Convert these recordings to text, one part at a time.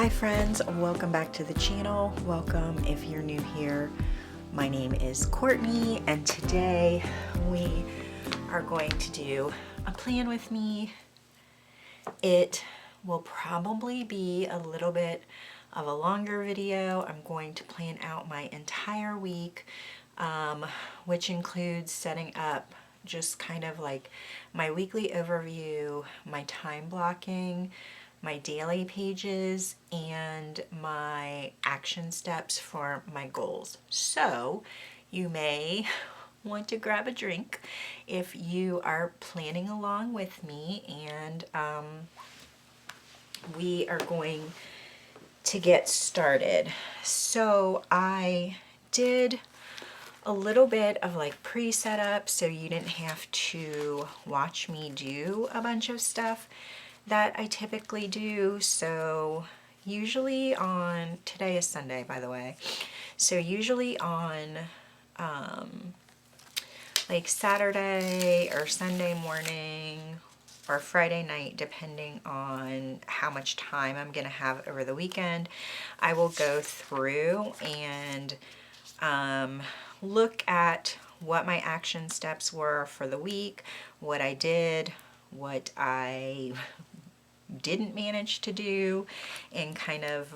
Hi friends, welcome back to the channel. Welcome if you're new here. My name is Courtney and today we are going to do a plan with me. It will probably be a little bit of a longer video. I'm going to plan out my entire week, which includes setting up just kind of like my weekly overview, my time blocking, my daily pages, and my action steps for my goals. So you may want to grab a drink if you are planning along with me, and we are going to get started. So I did a little bit of like pre-setup so you didn't have to watch me do a bunch of stuff that I typically do. So usually on, today is Sunday by the way, so usually on like Saturday or Sunday morning or Friday night, depending on how much time I'm gonna have over the weekend, I will go through and look at what my action steps were for the week, what I did, what I didn't manage to do, and kind of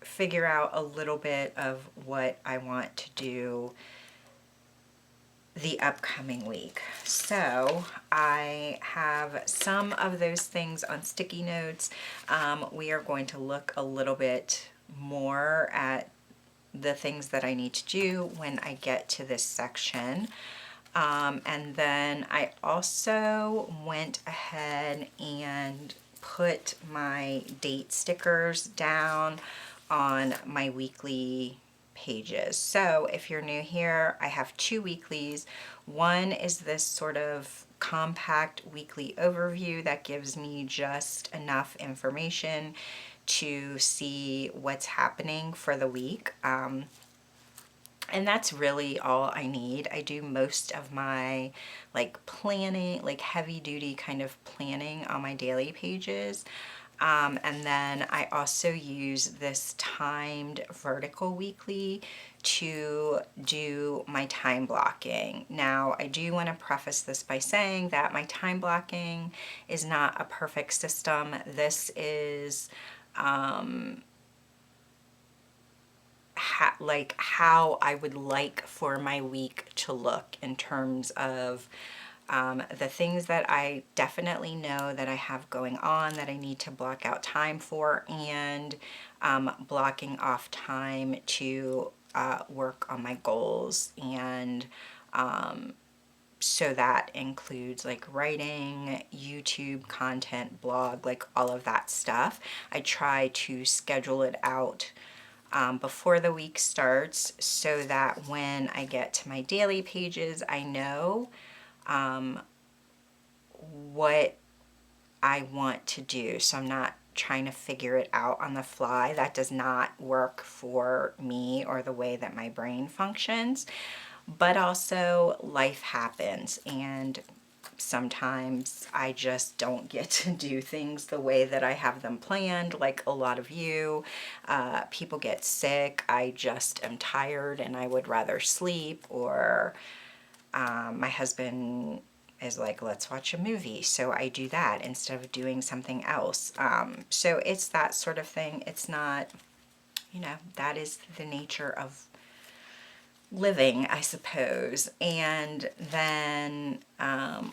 figure out a little bit of what I want to do the upcoming week. So I have some of those things on sticky notes. We are going to look a little bit more at the things that I need to do when I get to this section. And then I also went ahead and put my date stickers down on my weekly pages. So if you're new here, I have two weeklies. One is this sort of compact weekly overview that gives me just enough information to see what's happening for the week. And that's really all I need. I do most of my like planning, like heavy duty kind of planning on my daily pages. And then I also use this timed vertical weekly to do my time blocking. Now, I do want to preface this by saying that my time blocking is not a perfect system. This is how I would like for my week to look in terms of the things that I definitely know that I have going on that I need to block out time for, and blocking off time to work on my goals. And so that includes like writing, YouTube content, blog, like all of that stuff. I try to schedule it out before the week starts so that when I get to my daily pages, I know what I want to do. So I'm not trying to figure it out on the fly. That does not work for me or the way that my brain functions. But also life happens, and sometimes I just don't get to do things the way that I have them planned, like a lot of you. People get sick, I just am tired and I would rather sleep, or my husband is like, let's watch a movie, so I do that instead of doing something else. So it's that sort of thing. It's not, you know, that is the nature of living, I suppose. And then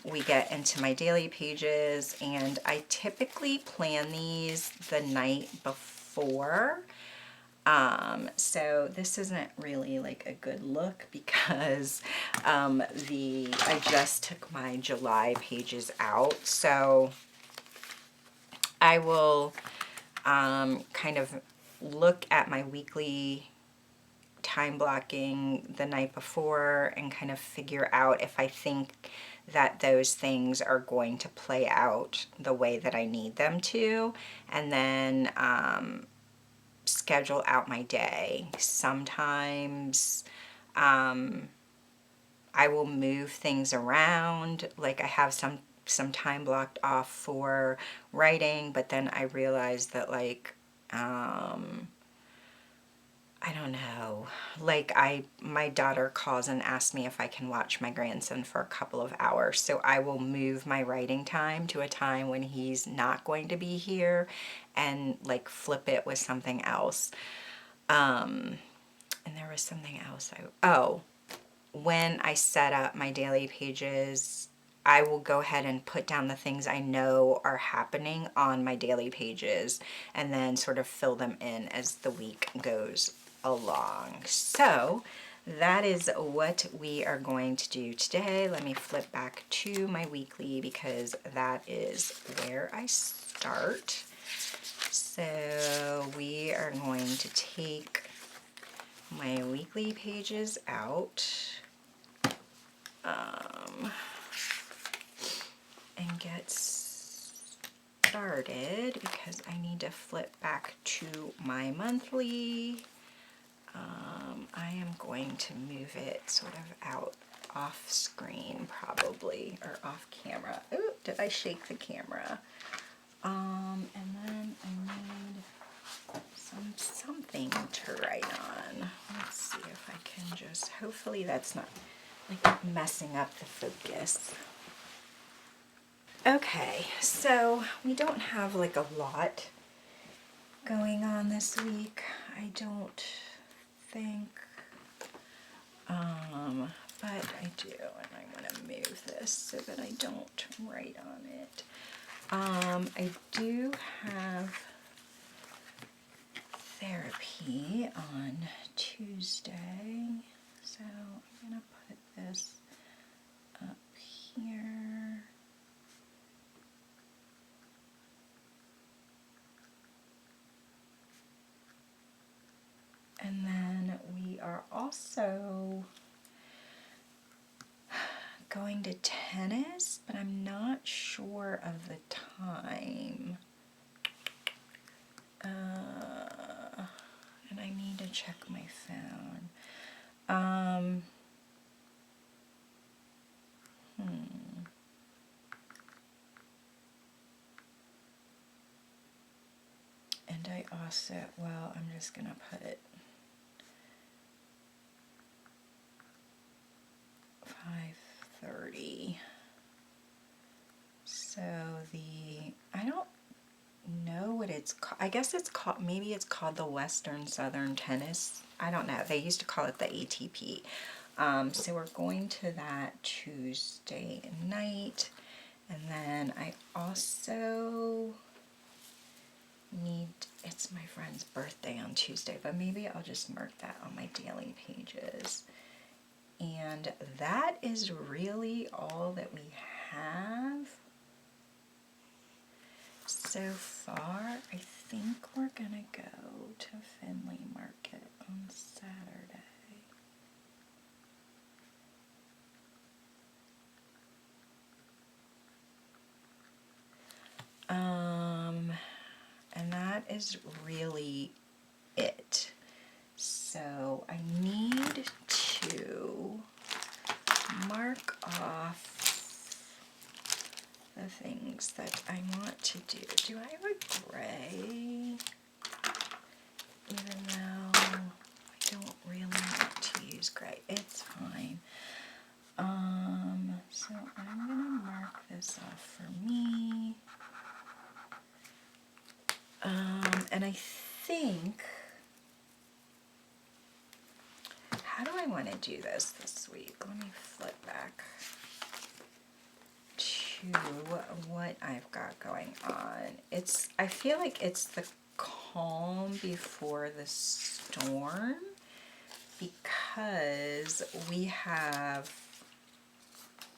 we get into my daily pages, and I typically plan these the night before. So this isn't really like a good look because I just took my July pages out. So I will kind of look at my weekly time blocking the night before and kind of figure out if I think that those things are going to play out the way that I need them to, and then schedule out my day. Sometimes I will move things around. Like I have some some time blocked off for writing, but then I realized that like, I don't know, like my daughter calls and asks me if I can watch my grandson for a couple of hours. So I will move my writing time to a time when he's not going to be here and like flip it with something else. And there was something else when I set up my daily pages, I will go ahead and put down the things I know are happening on my daily pages and then sort of fill them in as the week goes along. So that is what we are going to do today. Let me flip back to my weekly because that is where I start. So we are going to take my weekly pages out and get started because I need to flip back to my monthly. I am going to move it sort of out off screen probably, or off camera. Ooh, did I shake the camera? And then I need something to write on. Let's see if I can just, hopefully that's not like messing up the focus. Okay, so we don't have like a lot going on this week, I don't think, but I do, and I'm gonna move this so that I don't write on it. I do have therapy on Tuesday, so I'm gonna put this up here. And then we are also going to tennis, but I'm not sure of the time. And I need to check my phone. And I also, well, I'm just gonna put 5:30. So I don't know what it's called. I guess it's called, maybe it's called the Western Southern Tennis. I don't know. They used to call it the ATP. So we're going to that Tuesday night. And then I also need, it's my friend's birthday on Tuesday, but maybe I'll just mark that on my daily pages. And that is really all that we have so far. I think we're gonna go to Findlay Market on Saturday. And that is really it. So I need to mark off the things that I want to do. Do I have a gray? Even though I don't really want to use gray, it's fine. So I'm gonna mark this off for me. And I think, how do I want to do this week? Let me flip back to what I've got going on. I feel like it's the calm before the storm because we have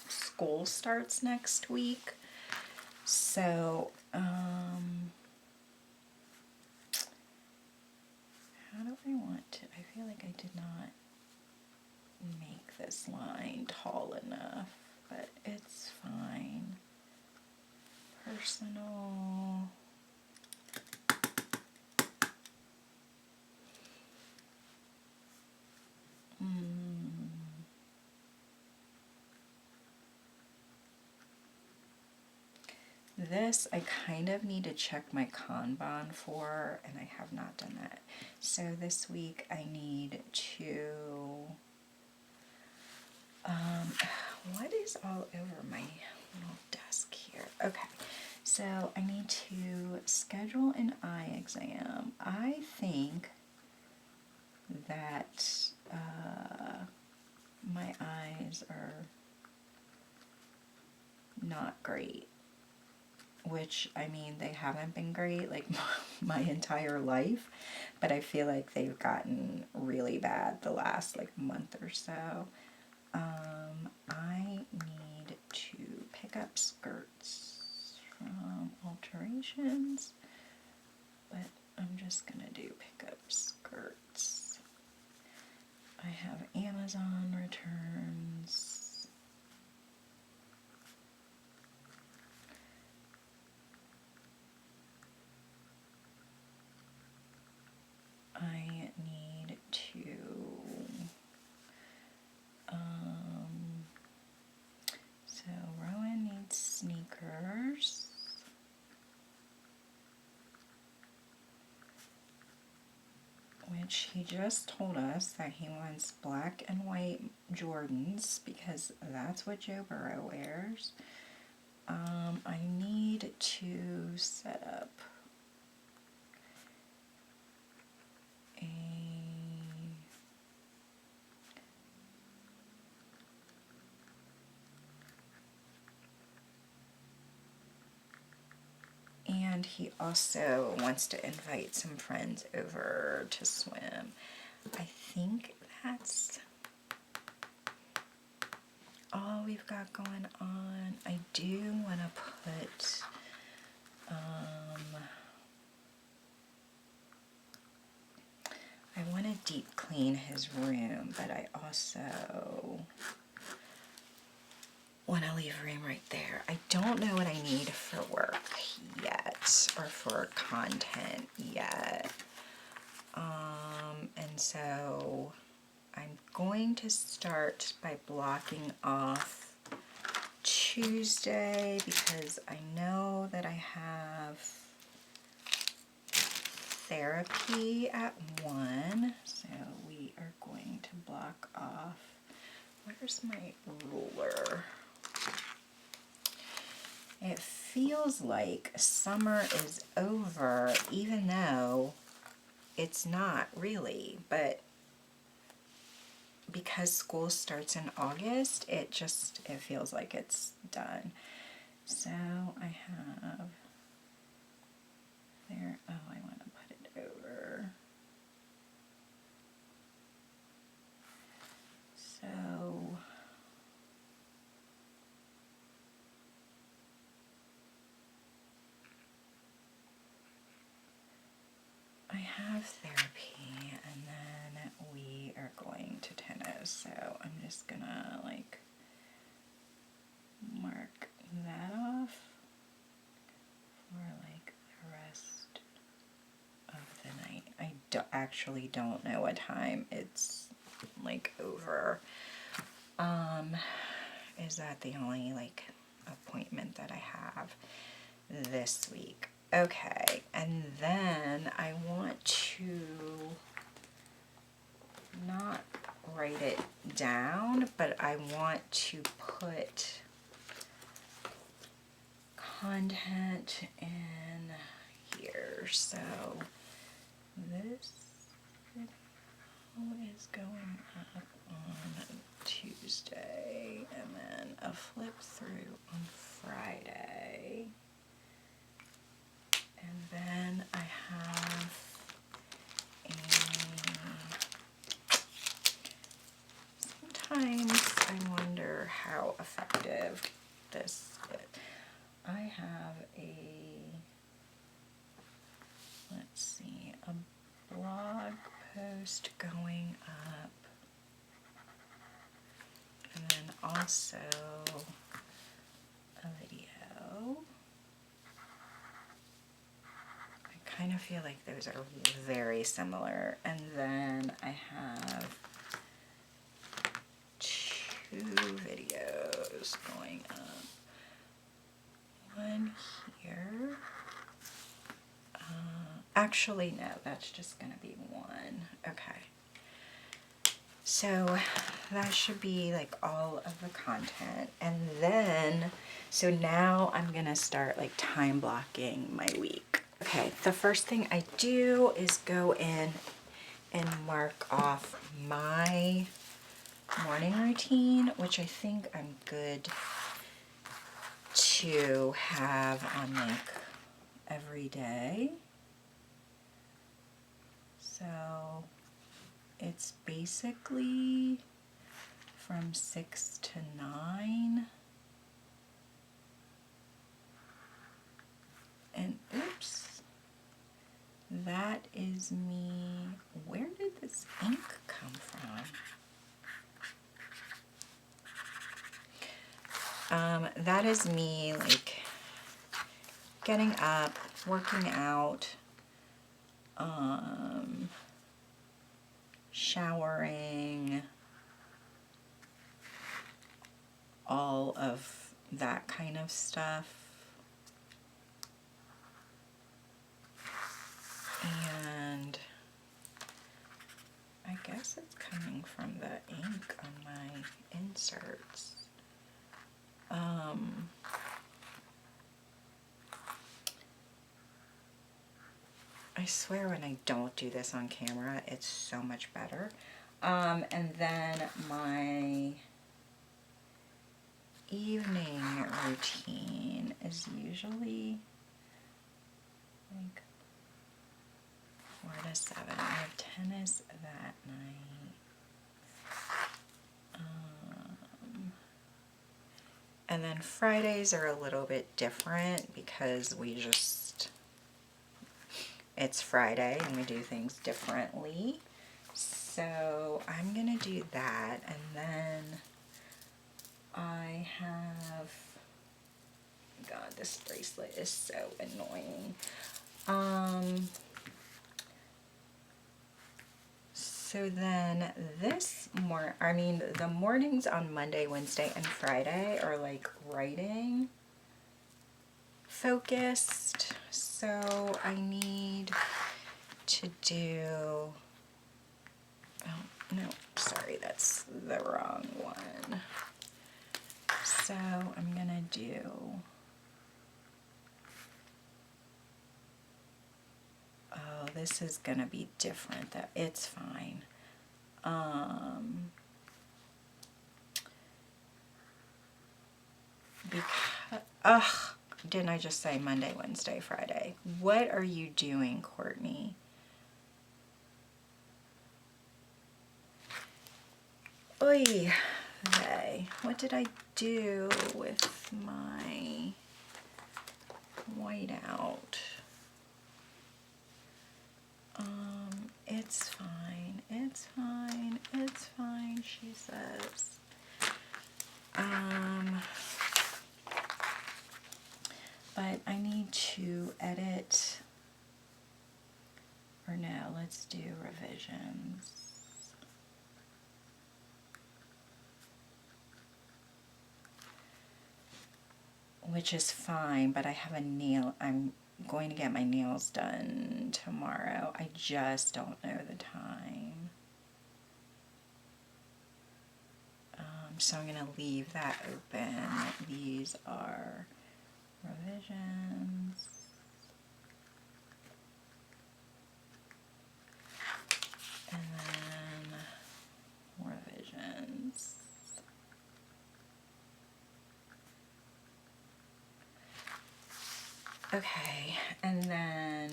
school starts next week. So, how do I want to, I feel like I did not make this line tall enough, but it's fine. Personal. This I kind of need to check my Kanban for, and I have not done that. So this week I need to, what is all over my little desk here? Okay, so I need to schedule an eye exam. I think that my eyes are not great, which, I mean, they haven't been great like my entire life, but I feel like they've gotten really bad the last like month or so. I need to pick up skirts from Alterations, but I'm just gonna do pick up skirts. I have Amazon returns. I need to so Rowan needs sneakers. Which he just told us that he wants black and white Jordans because that's what Joe Burrow wears. I need to set up a and he also wants to invite some friends over to swim. I think that's all we've got going on. I do want to put I want to deep clean his room, but I also want to leave room right there. I don't know what I need for work yet, or for content yet. And so I'm going to start by blocking off Tuesday because I know that I have therapy at 1, so we are going to block off. Where's my ruler? It feels like summer is over, even though it's not really, but because school starts in August, it feels like it's done. So I have there, oh, I want to put it over. So I have therapy, and then we are going to tennis, so I'm just gonna like mark that off for like the rest of the night. I actually don't know what time it's like over. Is that the only like appointment that I have this week? Okay, and then I want to not write it down, but I want to put content in here. So this video is going up on Tuesday, and then a flip through on Friday. And then I have sometimes I wonder how effective this is. I have let's see, a blog post going up, and then also a video. I kind of feel like those are very similar. And then I have 2 videos going up. One Actually, no, that's just going to be one. Okay. So that should be like all of the content. And then, so now I'm going to start like time blocking my week. Okay, the first thing I do is go in and mark off my morning routine, which I think I'm good to have on like every day. So it's basically from 6 to 9. And oops, that is me. Where did this ink come from? That is me like getting up, working out, showering, all of that kind of stuff. And I guess it's coming from the ink on my inserts. I swear when I don't do this on camera, it's so much better. And then my evening routine is usually like 4 to 7. I have tennis that night. And then Fridays are a little bit different because it's Friday and we do things differently. So I'm gonna do that, and then I have, God, this bracelet is so annoying. So then the mornings on Monday, Wednesday, and Friday are like writing focused. So I need to do, oh, no, sorry, that's the wrong one. So I'm gonna do, oh, this is gonna be different. It's fine. Because, didn't I just say Monday, Wednesday, Friday? What are you doing, Courtney? Oy vey. What did I do with my whiteout? It's fine, it's fine, it's fine, she says. But I need to edit, or no, let's do revisions. Which is fine, but I have I'm going to get my nails done tomorrow. I just don't know the time. So I'm going to leave that open. These are revisions. And then revisions. Okay, and then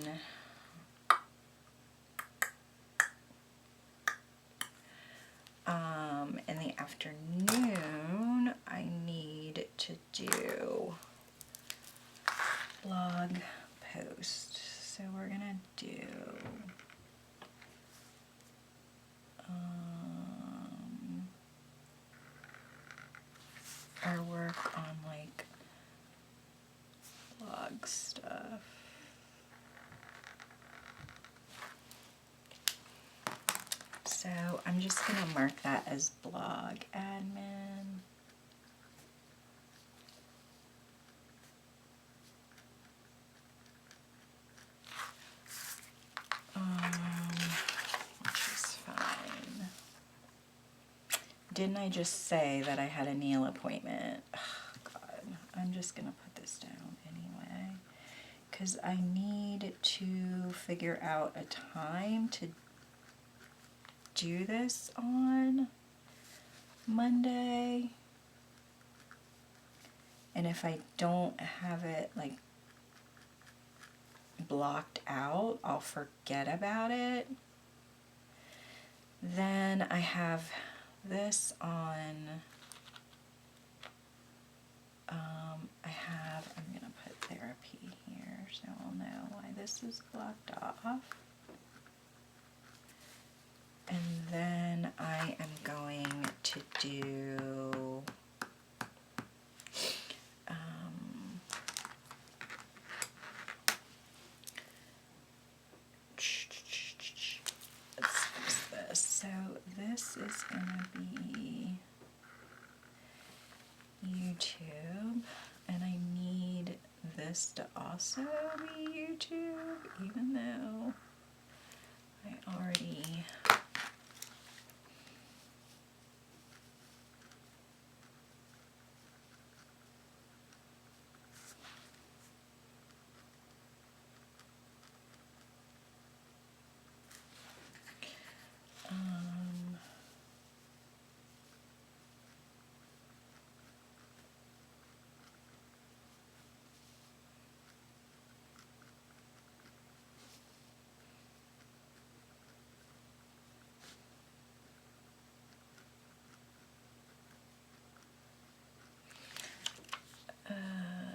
in the afternoon, I need to do blog post. So we're gonna do our work on like blog stuff. So I'm just gonna mark that as blog admin. didn't I just say that I had a nail appointment? Oh, God, I'm just going to put this down anyway. Because I need to figure out a time to do this on Monday. And if I don't have it like blocked out, I'll forget about it. Then I have this on, I'm going to put therapy here so I'll know why this is blocked off. And then I am going to do let's fix this. So this is going to be YouTube, and I need this to also be YouTube, even though I already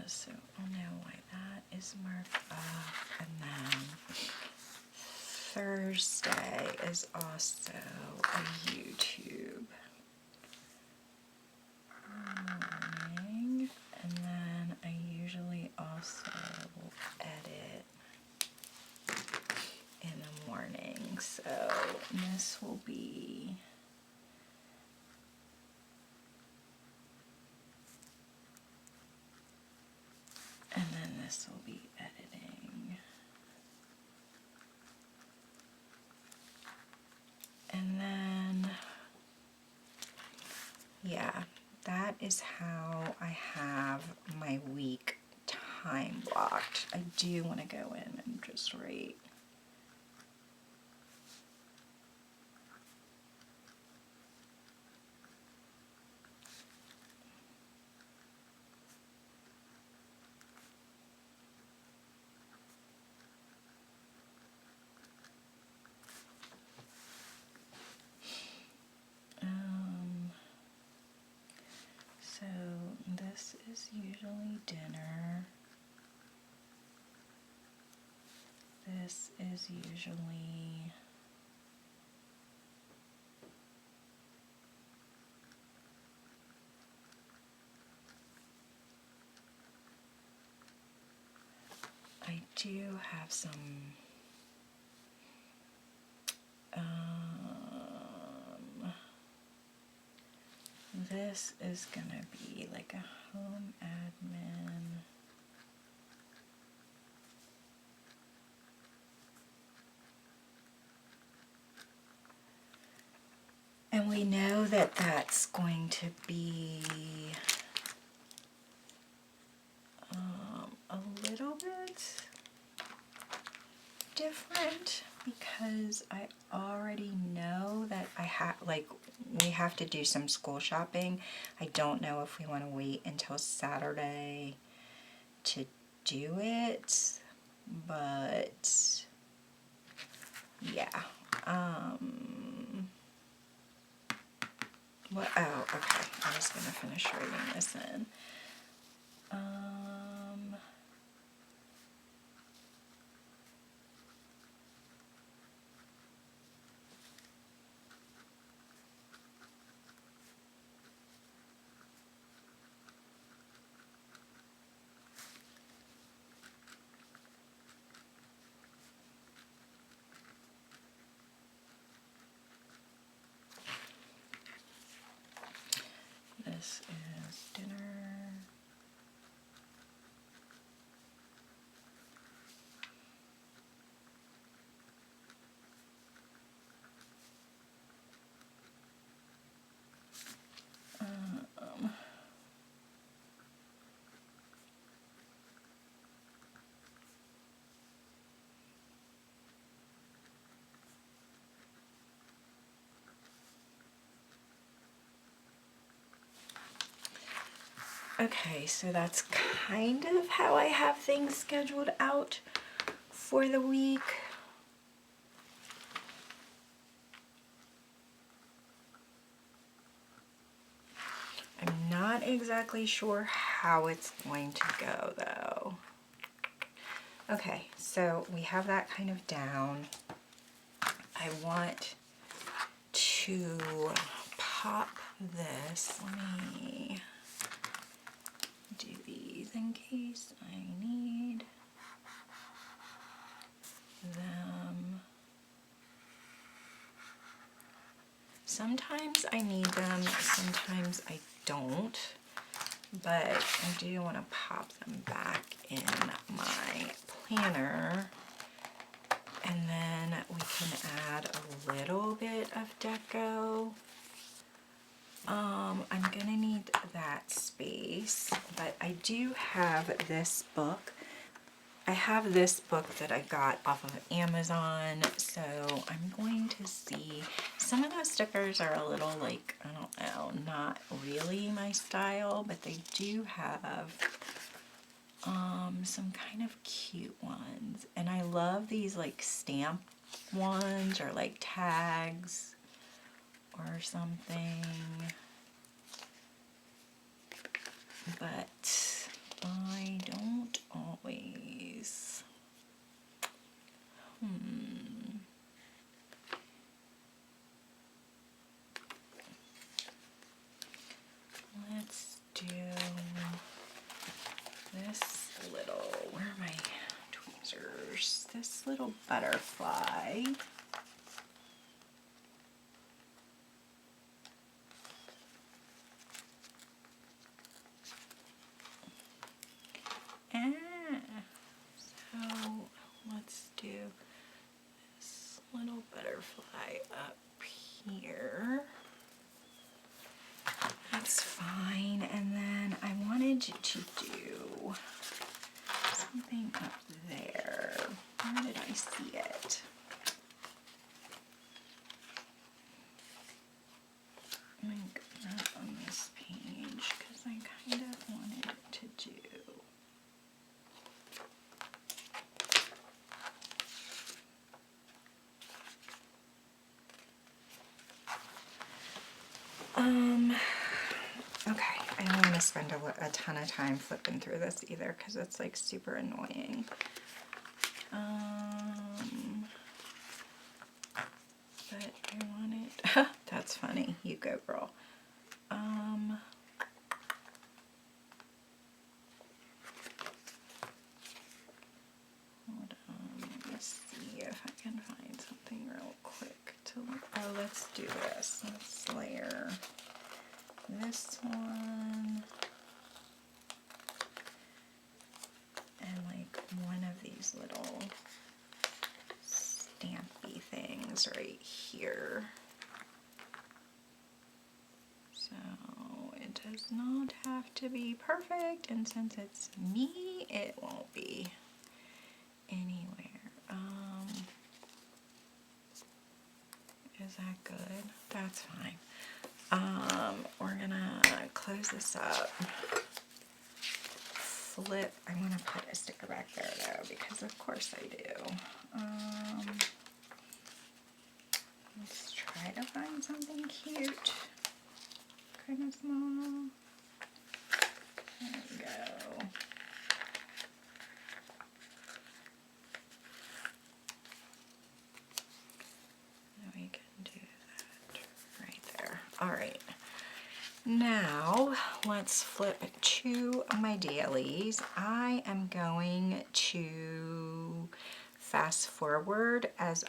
so I'll know why that is marked off. And then Thursday is also a YouTube morning, and then I usually also edit in the morning, so this will be and then this will be editing. And then, yeah, that is how I have my week time blocked. I do want to go in and just write. So this is usually dinner. This is usually I do have some this is gonna be like a home admin. And we know that that's going to be a little bit different because I already know that we have to do some school shopping. I don't know if we want to wait until Saturday to do it, but yeah. What? Oh, okay. I was gonna finish writing this in. This is dinner. Okay, so that's kind of how I have things scheduled out for the week. I'm not exactly sure how it's going to go though. Okay, so we have that kind of down. I want to pop this. Let me do these in case I need them. Sometimes I need them, sometimes I don't, but I do want to pop them back in my planner, and then we can add a little bit of deco. I'm gonna need that space, but I do have this book. I have this book that I got off of Amazon, so I'm going to see. Some of those stickers are a little like, I don't know, not really my style, but they do have some kind of cute ones. And I love these like stamp ones or like tags or something. But I don't always. Let's do this little, where are my tweezers? This little butterfly. So let's do this little butterfly up here. That's fine. And then I wanted to do something up there. Where did I see it? I think not on this page because I kind of wanted it to do. Okay, I don't want to spend a ton of time flipping through this either because it's like super annoying. But I wanted, that's funny, you go girl. Hold on, let's see if I can find something real quick to look. Oh, let's do this. Let's layer this one and like one of these little stampy things right here. So it does not have to be perfect, and since it's me, it won't be anywhere. Is that good? That's fine. We're gonna close this up. Flip. I want to put a sticker back there though, because of course I do. Let's try to find something cute. Kind of small. There we go. We can do that right there. All right. Now let's flip to my dailies. I am going to fast forward as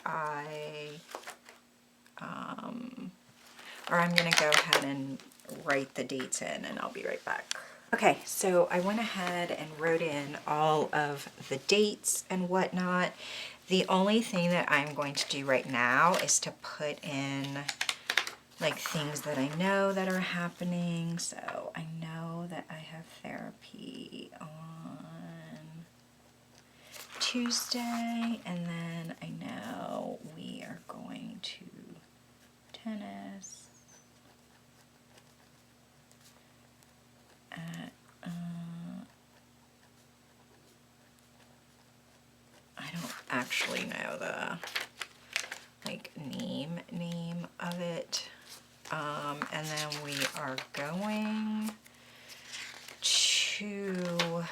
or I'm going to go ahead and write the dates in, and I'll be right back. Okay, so I went ahead and wrote in all of the dates and whatnot. The only thing that I'm going to do right now is to put in like things that I know that are happening. So I know that I have therapy on Tuesday, and then I know we are going to tennis at actually know the like name of it. And then we are going to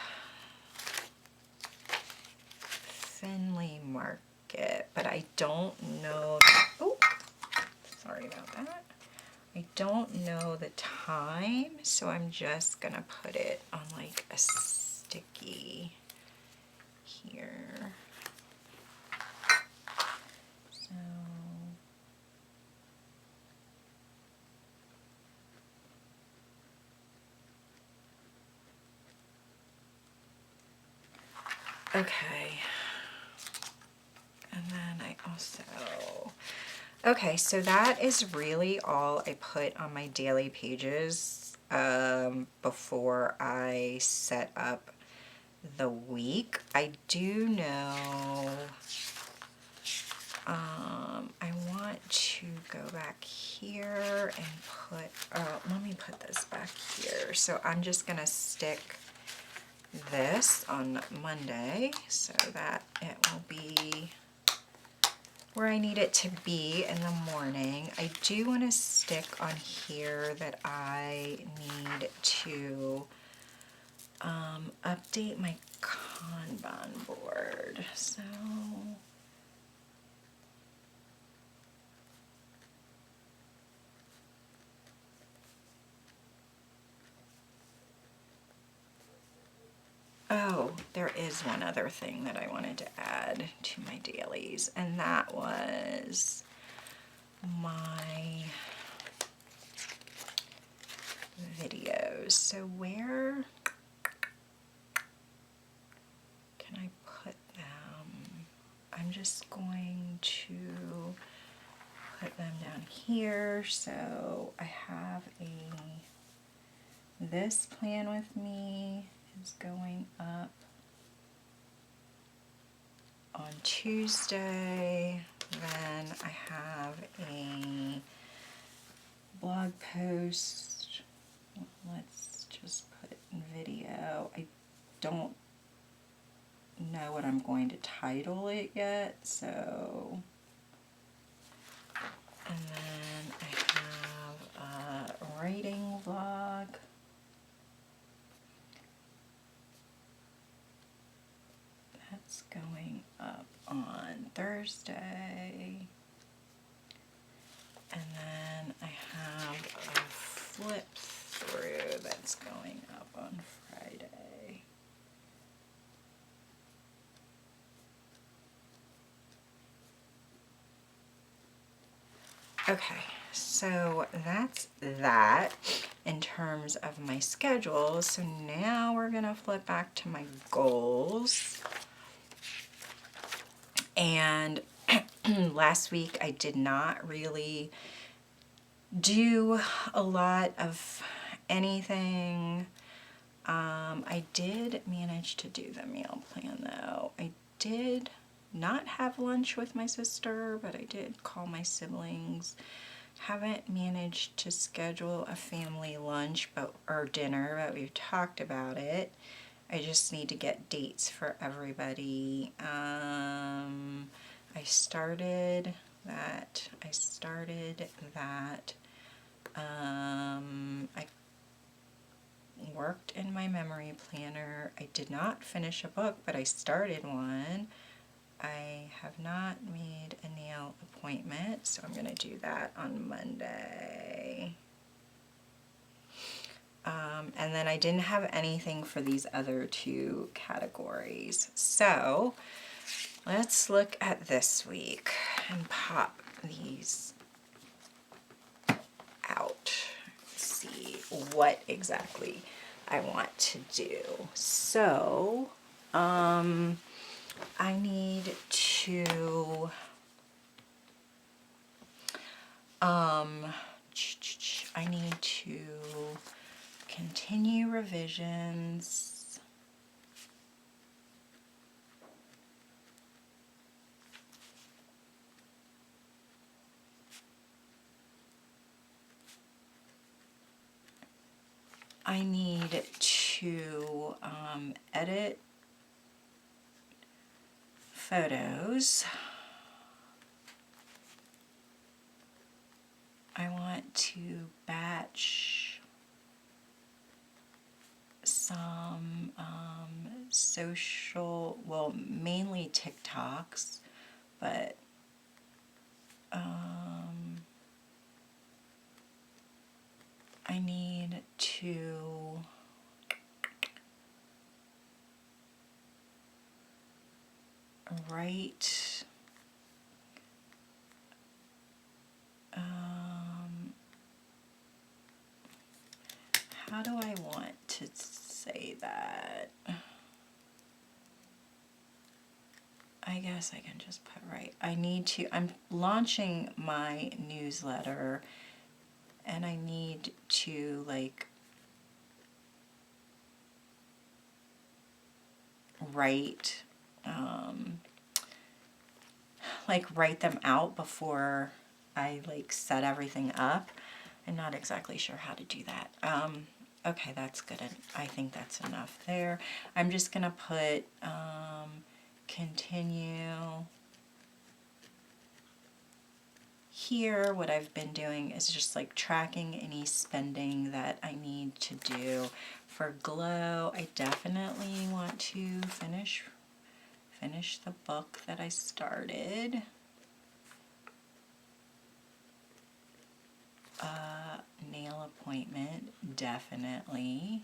Findlay Market, but I don't know. Oh, sorry about that. I don't know the time, so I'm just gonna put it on like a sticky here. So okay. And then I also, okay, so that is really all I put on my daily pages before I set up the week. I do know I want to go back here and put, let me put this back here. So I'm just gonna stick this on Monday so that it will be where I need it to be in the morning. I do want to stick on here that I need to update my Kanban board. So oh, there is one other thing that I wanted to add to my dailies, and that was my videos. So where can I put them? I'm just going to put them down here. So I have this plan with me is going up on Tuesday. Then I have a blog post. Let's just put video. I don't know what I'm going to title it yet, so. And then I have a writing vlog. That's going up on Thursday. And then I have a flip through that's going up on Friday. Okay, so that's that in terms of my schedule. So now we're gonna flip back to my goals. And last week I did not really do a lot of anything. I did manage to do the meal plan though. I did not have lunch with my sister, but I did call my siblings. Haven't managed to schedule a family lunch or dinner, but we've talked about it. I just need to get dates for everybody. I started that. I worked in my memory planner. I did not finish a book, but I started one. I have not made a nail appointment, so I'm going to do that on Monday. And then I didn't have anything for these other two categories. So let's look at this week and pop these out. See what exactly I want to do. So, I need to continue revisions. I need to edit photos. I want to batch some social, well, mainly TikToks, but I need to write how do I want to say that? I guess I can just put I'm launching my newsletter and I need to write write them out before I set everything up. I'm not exactly sure how to do that. Okay, that's good. I think that's enough there. I'm just gonna put continue here. What I've been doing is just tracking any spending that I need to do. For Glow, I definitely want to finish the book that I started. Nail appointment, definitely.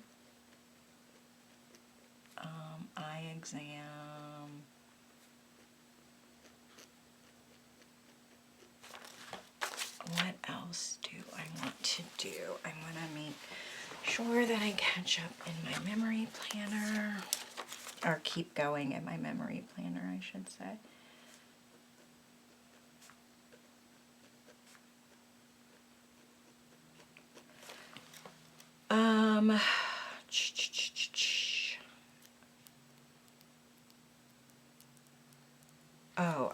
Eye exam. What else do I want to do? I want to make sure that I catch up in my memory planner, or keep going in my memory planner, I should say. Oh,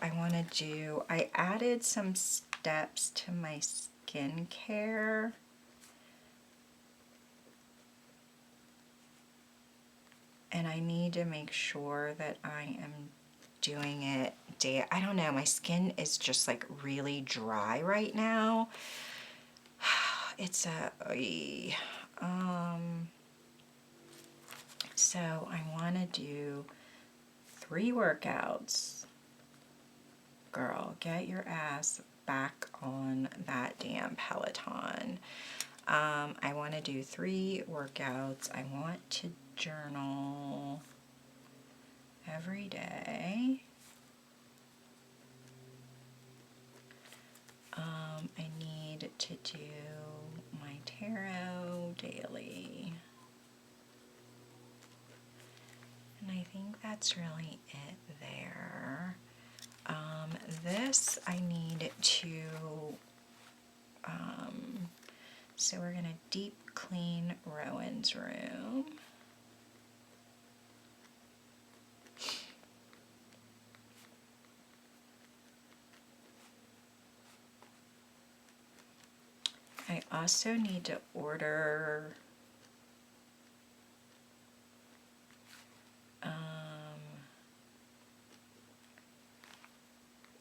I added some steps to my skincare. And I need to make sure that I am doing it I don't know, my skin is just really dry right now. It's so I want to do 3 workouts. Girl, get your ass back on that damn Peloton. I want to do 3 workouts. I want to journal every day. I need to do my tarot daily. And I think that's really it there. This I need to, so we're going to deep clean Rowan's room. I also need to order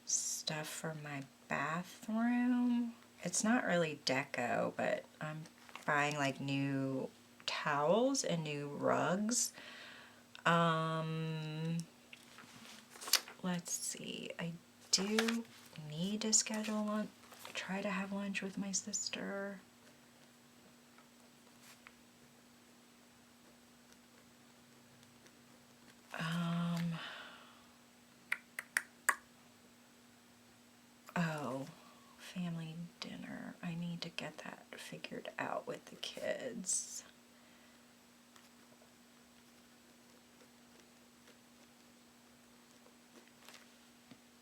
stuff for my bathroom. It's not really deco, but I'm buying new towels and new rugs. Let's see, I do need to schedule lunch, try to have lunch with my sister. Oh, family dinner. I need to get that figured out with the kids.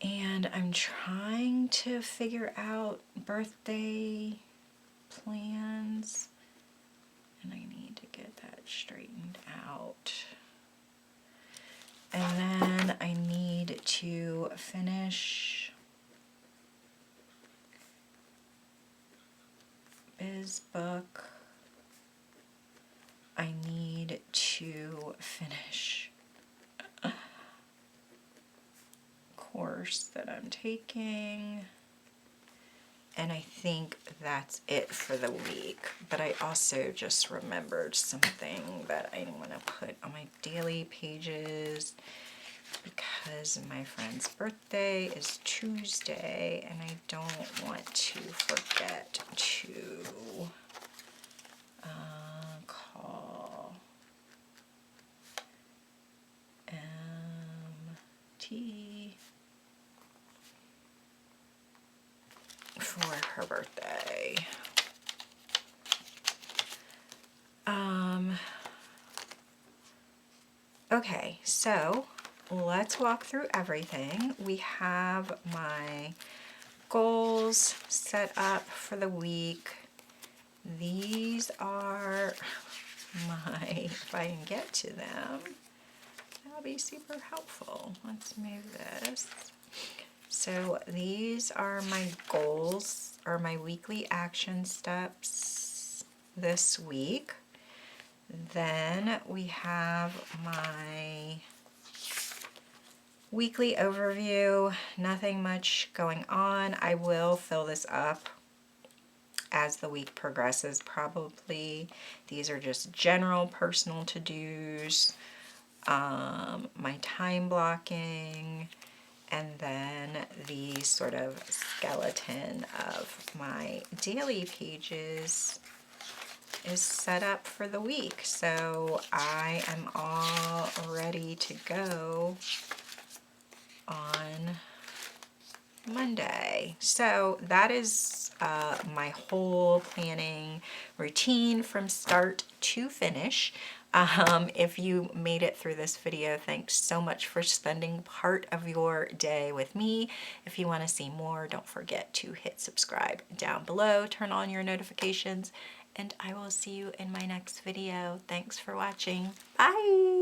And I'm trying to figure out birthday plans, and I need to get that straightened out. And then I need to finish Biz book. I need to finish course that I'm taking. And I think that's it for the week. But I also just remembered something that I want to put on my daily pages because my friend's birthday is Tuesday and I don't want to forget to call MT for her birthday. Okay, so let's walk through everything. We have my goals set up for the week. These are my, if I can get to them, that'll be super helpful. Let's move this. So these are my goals, or my weekly action steps this week. Then we have my weekly overview, nothing much going on. I will fill this up as the week progresses probably. These are just general personal to-dos, my time blocking, and then the sort of skeleton of my daily pages is set up for the week. So I am all ready to go on Monday. So that is my whole planning routine from start to finish. If you made it through this video, thanks so much for spending part of your day with me. If you want to see more, don't forget to hit subscribe down below, turn on your notifications, and I will see you in my next video. Thanks for watching. Bye!